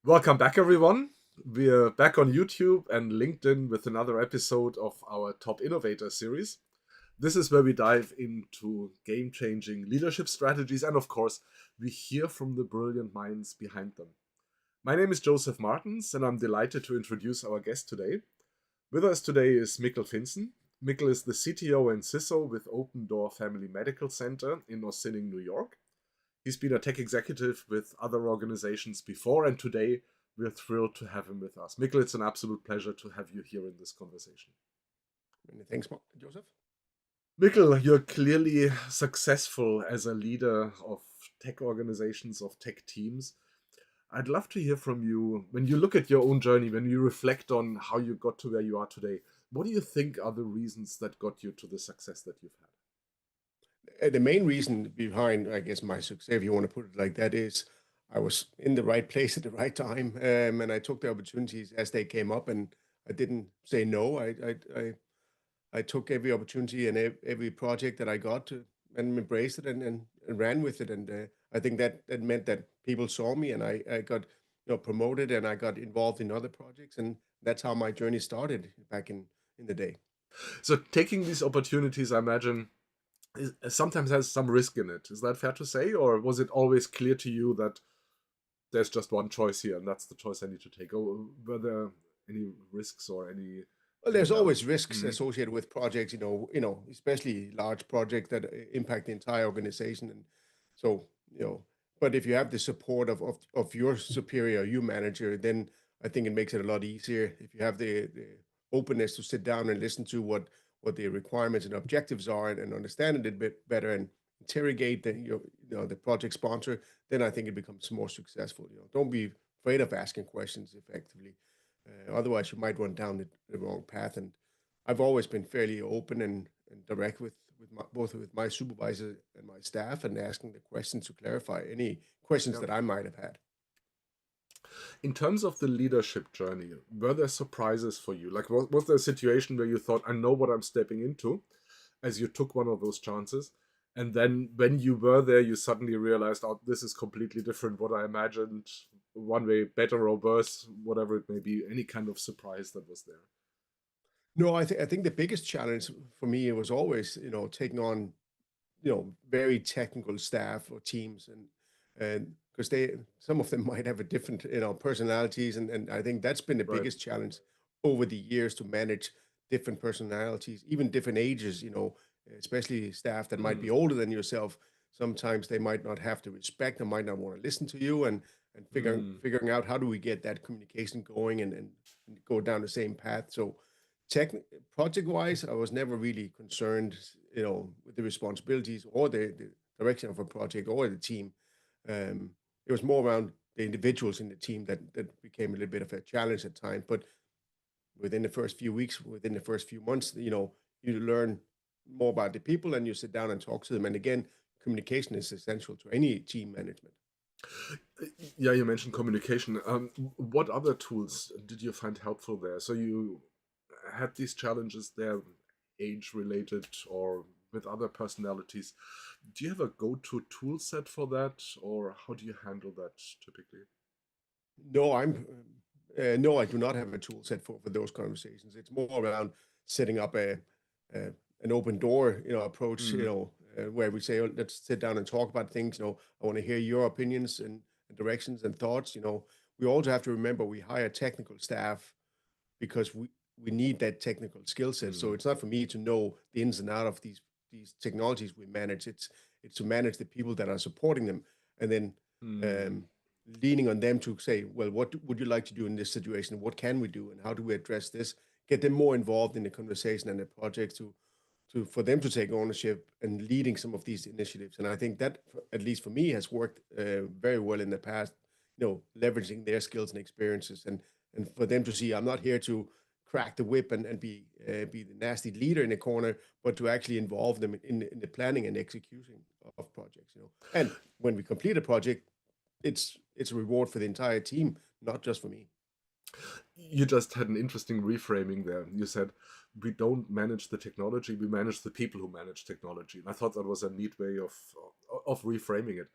Welcome back, everyone. We're back on YouTube and LinkedIn with another episode of our Top Innovator Series. This is where we dive into game-changing leadership strategies, and of course, we hear from the brilliant minds behind them. My name is Josef Martens, and I'm delighted to introduce our guest today. With us today is Mikkel Finsen. Mikkel is the CTO and CISO with Open Door Family Medical Center in Ossining, New York. He's been a tech executive with other organizations before, and today we're thrilled to have him with us. Mikkel, it's an absolute pleasure to have you here in this conversation. Many thanks, Joseph. Mikkel, you're clearly successful as a leader of tech organizations, of tech teams. I'd love to hear from you when you look at your own journey, when you reflect on how you got to where you are today. What do you think are the reasons that got you to the success that you've had? The main reason behind, I guess, my success, if you want to put it like that, is I was in the right place at the right time, and I took the opportunities as they came up, and I didn't say no. I took every opportunity and every project that I got to and embraced it and ran with it, and I think that meant that people saw me, and I got promoted, and I got involved in other projects, and that's how my journey started back in the day. So, taking these opportunities, I imagine, sometimes has some risk in it. Is that fair to say? Or was it always clear to you that there's just one choice here and that's the choice I need to take? Or were there any risks or Well, any there's doubt? always risks Mhm. associated with projects, especially large projects that impact the entire organization. And so, but if you have the support of your superior, your manager, then I think it makes it a lot easier. If you have the openness to sit down and listen to what the requirements and objectives are and understand it a bit better and interrogate the project sponsor, then I think it becomes more successful. Don't be afraid of asking questions effectively. Otherwise, you might run down the wrong path. And I've always been fairly open and direct both with my supervisor and my staff, and asking the questions to clarify any questions Yeah. that I might have had. In terms of the leadership journey, were there surprises for you? Like, was there a situation where you thought, I know what I'm stepping into, as you took one of those chances? And then when you were there, you suddenly realized, oh, this is completely different what I imagined, one way better or worse, whatever it may be, any kind of surprise that was there. No, I think the biggest challenge for me was always taking on very technical staff or teams, and because they some of them might have a different personalities, and I think that's been the Right. biggest challenge over the years, to manage different personalities, even different ages, especially staff that might be Mm. older than yourself. Sometimes they might not have the respect, or might not want to listen to you, and Mm. figuring out how do we get that communication going, and go down the same path. So Techni project-wise, I was never really concerned, with the responsibilities or the direction of a project or the team. It was more around the individuals in the team that became a little bit of a challenge at times. But within the first few weeks, within the first few months, you learn more about the people, and you sit down and talk to them. And again, communication is essential to any team management. Yeah, you mentioned communication. What other tools did you find helpful there? So you had these challenges there, age related or with other personalities. Do you have a go-to tool set for that, or how do you handle that typically? No, no, I do not have a tool set for those conversations. It's more around setting up a an open door, approach, Mm. where we say, "Oh, let's sit down and talk about things. I want to hear your opinions and directions and thoughts." We also have to remember we hire technical staff because we need that technical skill set. So Mm. it's not for me to know the ins and out of these technologies we manage. It's to manage the people that are supporting them, and then Mm. um, leaning on them to say, well, would you like to do in this situation? What can we do, and how do we address this? Get them more involved in the conversation and the project, to for them to take ownership and leading some of these initiatives. And I think that, at least for me, has worked very well in the past. Leveraging their skills and experiences, and for them to see I'm not here to crack the whip and be the nasty leader in the corner, but to actually involve them in the planning and execution of projects. And when we complete a project, it's a reward for the entire team, not just for me. You just had an interesting reframing there. You said, we don't manage the technology, we manage the people who manage technology. And I thought that was a neat way of reframing it.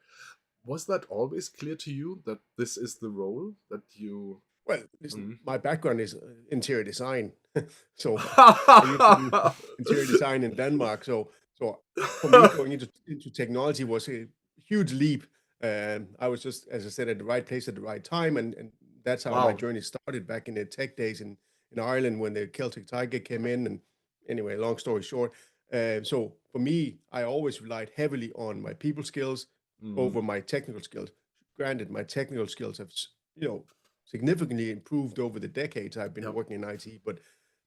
Was that always clear to you that this is the role that you? Well, listen, Mm. my background is interior design. So I used to do interior design in Denmark. So for me, going into technology was a huge leap. And I was just, as I said, at the right place at the right time. And that's how my Wow. journey started back in the tech days in Ireland when the Celtic Tiger came in. And anyway, long story short. So for me, I always relied heavily on my people skills Mm. over my technical skills. Granted, my technical skills have, you know, significantly improved over the decades I've been Yep. working in IT, but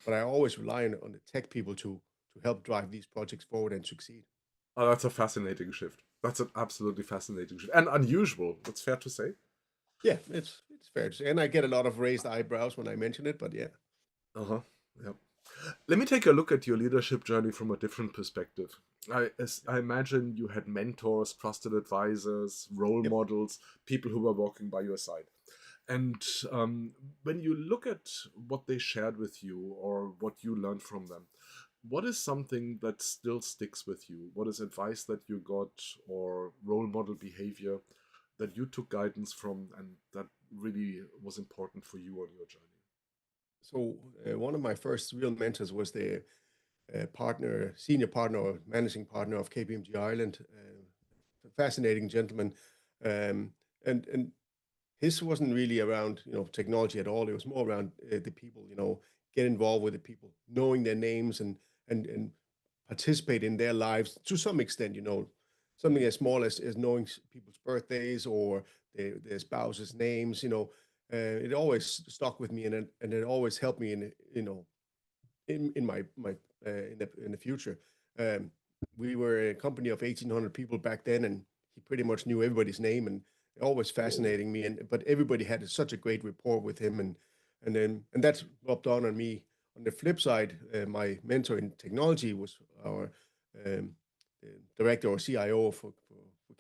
I always rely on the tech people to help drive these projects forward and succeed. Oh, that's a fascinating shift. That's an absolutely fascinating shift and unusual. That's fair to say. Yeah, it's fair to say, and I get a lot of raised eyebrows when I mention it, but yeah, Uh huh. Yep. Let me take a look at your leadership journey from a different perspective. I imagine you had mentors, trusted advisors, role yep. models, people who were walking by your side. And when you look at what they shared with you or what you learned from them, what is something that still sticks with you? What is advice that you got or role model behavior that you took guidance from and that really was important for you on your journey? So one of my first real mentors was the senior partner or managing partner of KPMG Ireland, fascinating gentleman, um, and his wasn't really around technology at all. It was more around the people. Get involved with the people, knowing their names and participate in their lives to some extent. Something as small as knowing people's birthdays or their spouses' names. It always stuck with me, and it always helped me in my in the future. Um, we were a company of 1,800 people back then, and he pretty much knew everybody's name, and always Whoa. fascinating me. And but everybody had such a great rapport with him, and that's rubbed on me. On the flip side, my mentor in technology was our um, director or CIO for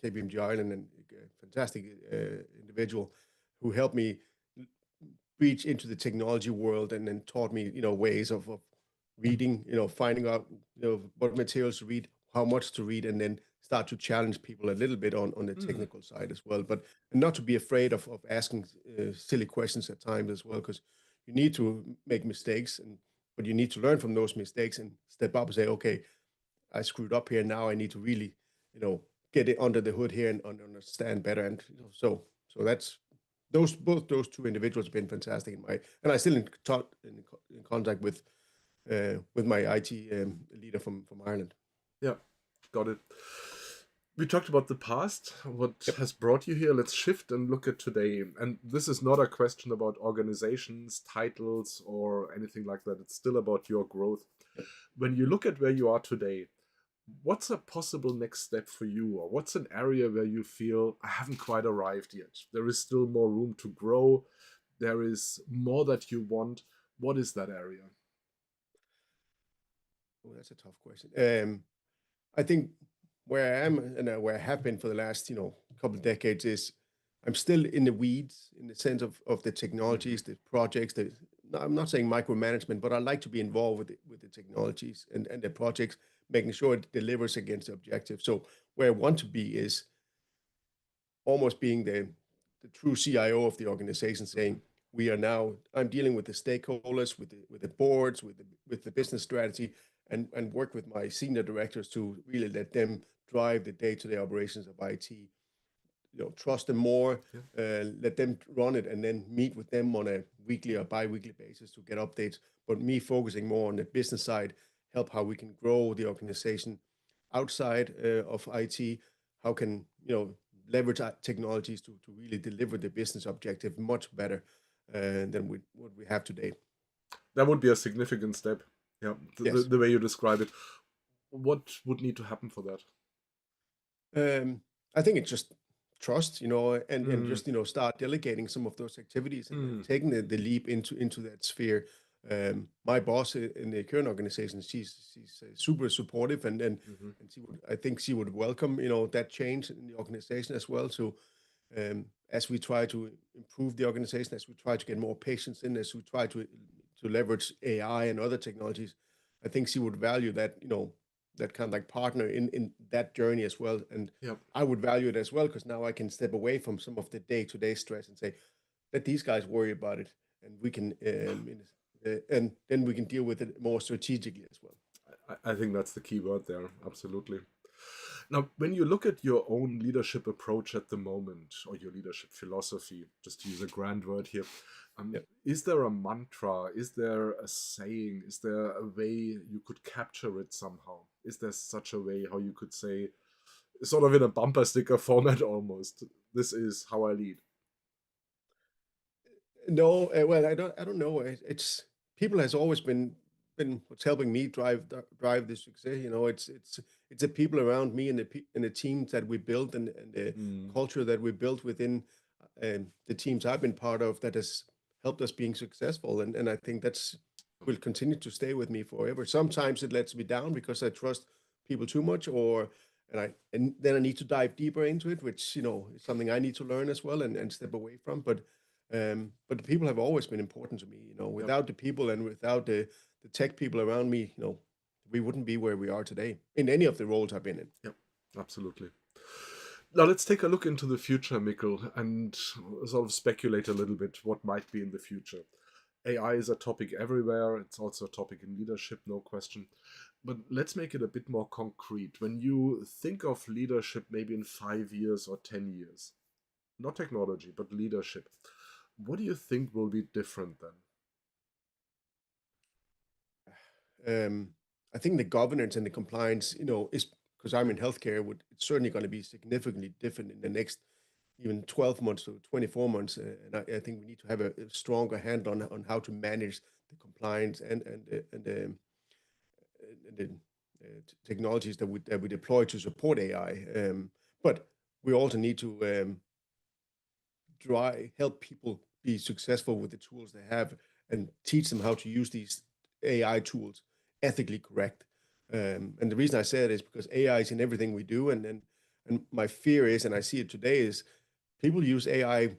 KPMG Ireland, and a fantastic individual who helped me reach into the technology world and then taught me, ways of reading, finding out, what materials to read, how much to read, and then start to challenge people a little bit on the Hmm. technical side as well. But not to be afraid of asking silly questions at times as well, because you need to make mistakes, but you need to learn from those mistakes and step up and say, okay, I screwed up here. Now I need to really, you know, get it under the hood here and understand better. And so that's both those two individuals have been fantastic in and I still in contact with my IT leader from Ireland. Yeah, got it. We talked about the past, what Yep. has brought you here. Let's shift and look at today. And this is not a question about organizations, titles, or anything like that. It's still about your growth. Yep. When you look at where you are today, what's a possible next step for you? Or what's an area where you feel I haven't quite arrived yet? There is still more room to grow. There is more that you want. What is that area? Oh, that's a tough question. I think where I am and where I have been for the last, couple of decades is I'm still in the weeds in the sense of the Hmm. technologies, the projects. No, I'm not saying micromanagement, but I like to be involved with the technologies and the projects, making sure it delivers against the objective. So where I want to be is almost being the true CIO of the organization, Hmm. saying I'm dealing with the stakeholders, with the boards, with the business strategy, and work with my senior directors to really let them drive the day-to-day operations of IT. Trust them more, Yeah. let them run it, and then meet with them on a weekly or bi-weekly basis to get updates. But me focusing more on the business side, help how we can grow the organization outside of IT. How can leverage technologies to really deliver the business objective much better than what we have today. That would be a significant step. Yeah, Yes. the way you describe it. What would need to happen for that? I think it's just trust, and Mm, just start delegating some of those activities and mm, taking the leap into that sphere. My boss in the current organization, she's super supportive, mhm. and I think she would welcome that change in the organization as well. So as we try to improve the organization, as we try to get more patients in, as we try to leverage AI and other technologies, I think she would value that. that kind of like partner in that journey as well. And Yep. I would value it as well, because now I can step away from some of the day-to-day stress and say, let these guys worry about it, and we can and then we can deal with it more strategically as well. I think that's the key word there. Absolutely. Now, when you look at your own leadership approach at the moment, or your leadership philosophy, just to use a grand word here, Yeah. is there a mantra? Is there a saying? Is there a way you could capture it somehow? Is there such a way how you could say, sort of in a bumper sticker format almost, this is how I lead? No, well, I don't know. It's people has always been what's helping me drive this success. It's the people around me and the teams that we built, and the Mm, culture that we built within the teams I've been part of, that has helped us being successful. And I think that's will continue to stay with me forever. Sometimes it lets me down because I trust people too much, and then I need to dive deeper into it, which is something I need to learn as well, and step away from. But the people have always been important to me. yep, Without the people and without the tech people around me, we wouldn't be where we are today in any of the roles I've been in. yep, absolutely. Now let's take a look into the future, Mikkel, and sort of speculate a little bit what might be in the future. AI is a topic everywhere. It's also a topic in leadership, no question. But let's make it a bit more concrete. When you think of leadership maybe in 5 years or 10 years, not technology, but leadership, what do you think will be different then? I think the governance and the compliance, is, because I'm in healthcare, it's certainly going to be significantly different in the next even 12 months to 24 months. And I think we need to have a stronger hand on how to manage the compliance and the technologies that we deploy to support AI. But we also need to help people be successful with the tools they have, and teach them how to use these AI tools ethically correct. And the reason I say it is because AI is in everything we do, and my fear is, and I see it today, is people use AI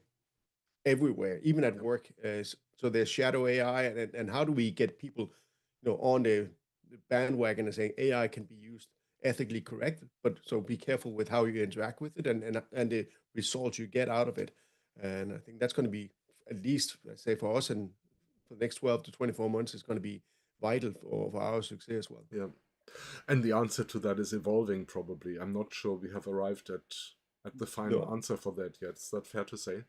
everywhere, even at Yep, work. So there's shadow AI, and how do we get people, on the bandwagon and saying AI can be used ethically correct, but so be careful with how you interact with it, and the results you get out of it. And I think that's going to be, at least, let's say, for us, and for the next 12 to 24 months, is going to be vital for our success as well. yeah. And the answer to that is evolving probably. I'm not sure we have arrived at the final No. answer for that yet. Is that fair to say?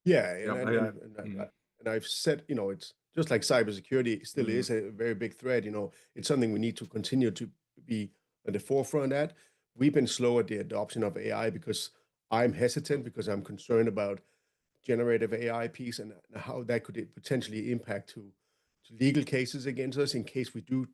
Yeah, Yeah, mm, and I've said, it's just like cybersecurity still mm, is a very big threat. It's something we need to continue to be at the forefront at. We've been slow at the adoption of AI because I'm hesitant, because I'm concerned about generative AI piece, and how that could potentially impact to legal cases against us in case we do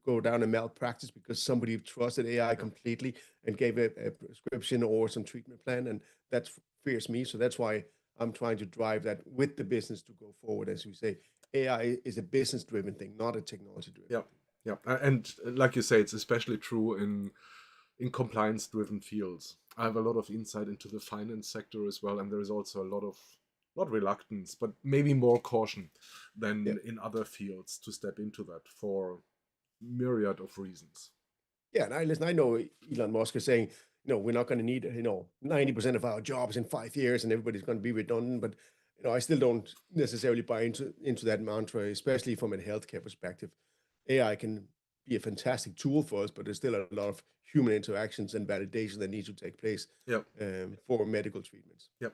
go down a malpractice because somebody trusted AI yeah. completely and gave a prescription or some treatment plan, and that fears me. So that's why I'm trying to drive that with the business to go forward. As we say, AI is a business-driven thing, not a technology-driven Yeah, thing. yeah, and like you say, it's especially true in compliance-driven fields. I have a lot of insight into the finance sector as well, and there is also a lot of, not reluctance, but maybe more caution Yeah. than in other fields to step into that for myriad of reasons. Yeah, and I know Elon Musk is saying, we're not going to need, 90% of our jobs in 5 years, and everybody's going to be redundant. But, I still don't necessarily buy into that mantra, especially from a healthcare perspective. AI can be a fantastic tool for us, but there's still a lot of human interactions and validation that needs to take place Yeah, for medical treatments. yeah.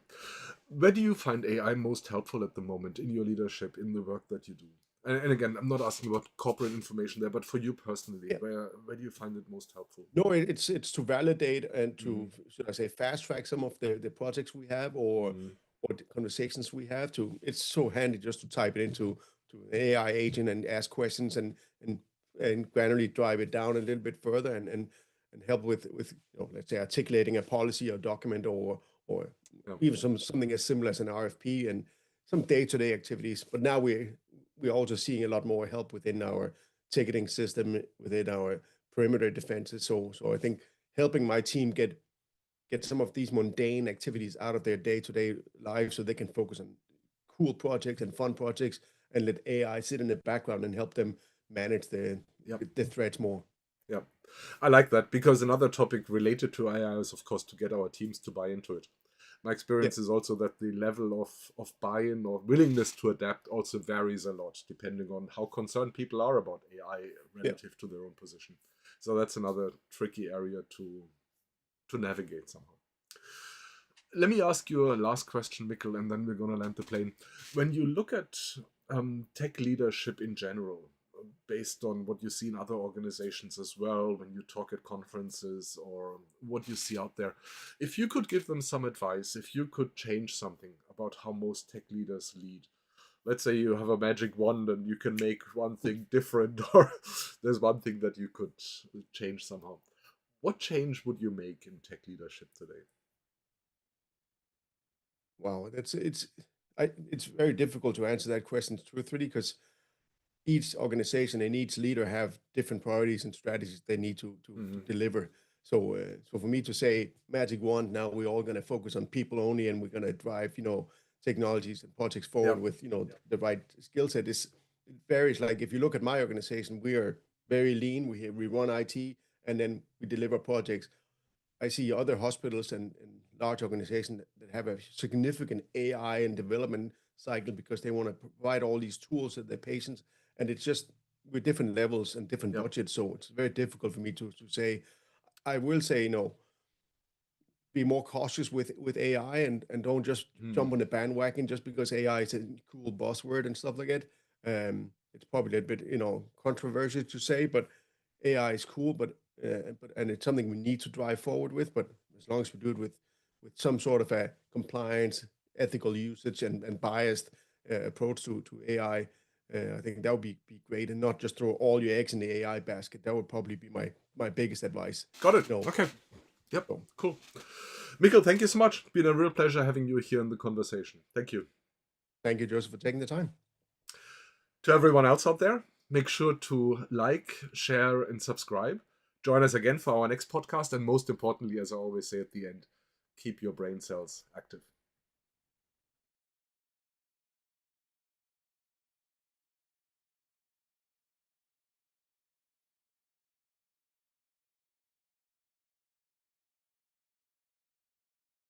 Where do you find AI most helpful at the moment in your leadership, in the work that you do? And again, I'm not asking about corporate information there, but for you personally, Yeah. where do you find it most helpful? No, it's to validate and Mm, to, should I say, fast track some of the projects we have, mm, or the conversations we have. To It's so handy just to type it to an AI agent and ask questions, and and gradually drive it down a little bit further, and help with let's say, articulating a policy or document, or yeah, even something as simple as an RFP, and some day-to-day activities. But now we're also seeing a lot more help within our ticketing system, within our perimeter defenses. So I think helping my team get some of these mundane activities out of their day-to-day lives, so they can focus on cool projects and fun projects, and let AI sit in the background and help them manage yeah. the threats more. Yeah, I like that, because another topic related to AI is, of course, to get our teams to buy into it. My Yeah, experience is also that the level of buy-in or willingness to adapt also varies a lot depending on how concerned people are about AI yeah. relative to their own position. So that's another tricky area to navigate somehow. Let me ask you a last question, Mikkel, and then we're going to land the plane. When you look at tech leadership in general, based on what you see in other organizations as well, when you talk at conferences or what you see out there, if you could give them some advice, if you could change something about how most tech leaders lead, let's say you have a magic wand and you can make one thing different, or there's one thing that you could change somehow. What change would you make in tech leadership today? Wow, it's very difficult to answer that question truthfully because each organization and each leader have different priorities and strategies they need to Mhm. deliver. So for me to say magic wand, now we're all going to focus on people only, and we're going to drive, technologies and projects Yeah. forward with, the right skill set is it varies. Like if you look at my organization, we are very lean. We run IT and then we deliver projects. I see other hospitals and large organizations that have a significant AI and development cycle because they want to provide all these tools to their patients. And it's just with different levels and different Yeah. budgets. So it's very difficult for me to say. I will say, be more cautious with AI and don't just Hmm. jump on the bandwagon just because AI is a cool buzzword and stuff like it. It's probably a bit, controversial to say, but AI is cool, but and it's something we need to drive forward with. But as long as we do it with some sort of a compliance, ethical usage, and biased approach to AI, I think that would be great, and not just throw all your eggs in the AI basket. That would probably be my biggest advice. Got it. You know, Okay. Yep. so Cool. Mikkel, thank you so much. Been a real pleasure having you here in the conversation. Thank you. thank you, Joseph, for taking the time. To everyone else out there, make sure to like, share, and subscribe. Join us again for our next podcast. And most importantly, as I always say at the end, keep your brain cells active.